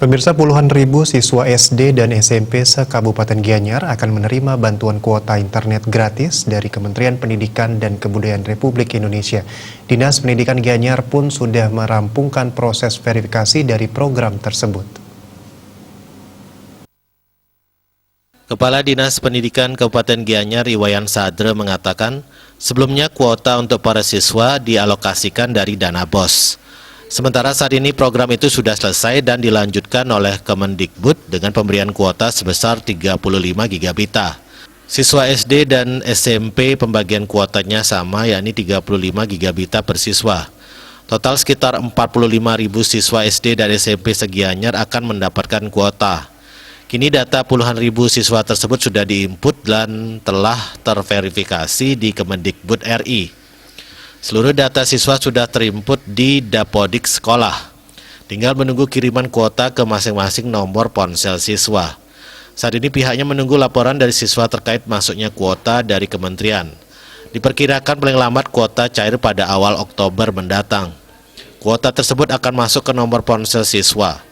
Pemirsa, puluhan ribu siswa SD dan SMP se-Kabupaten Gianyar akan menerima bantuan kuota internet gratis dari Kementerian Pendidikan dan Kebudayaan Republik Indonesia. Dinas Pendidikan Gianyar pun sudah merampungkan proses verifikasi dari program tersebut. Kepala Dinas Pendidikan Kabupaten Gianyar Iwayan Sadre mengatakan, sebelumnya kuota untuk para siswa dialokasikan dari dana BOS. Sementara saat ini program itu sudah selesai dan dilanjutkan oleh Kemendikbud dengan pemberian kuota sebesar 35 gigabita. Siswa SD dan SMP pembagian kuotanya sama, yakni 35 gigabita per siswa. Total sekitar 45.000 siswa SD dan SMP se-Gianyar akan mendapatkan kuota. Kini data puluhan ribu siswa tersebut sudah diinput dan telah terverifikasi di Kemendikbud RI. Seluruh data siswa sudah terinput di Dapodik sekolah. Tinggal menunggu kiriman kuota ke masing-masing nomor ponsel siswa. Saat ini pihaknya menunggu laporan dari siswa terkait masuknya kuota dari kementerian. Diperkirakan paling lambat kuota cair pada awal Oktober mendatang. Kuota tersebut akan masuk ke nomor ponsel siswa.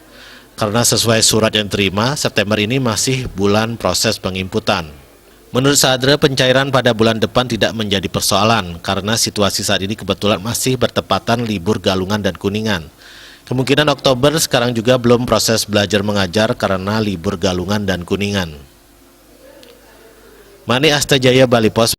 Karena sesuai surat yang diterima, September ini masih bulan proses penginputan. Menurut Sadre, pencairan pada bulan depan tidak menjadi persoalan karena situasi saat ini kebetulan masih bertepatan libur Galungan dan Kuningan. Kemungkinan Oktober sekarang juga belum proses belajar mengajar karena libur Galungan dan Kuningan. Mani Astajaya, Bali Pos.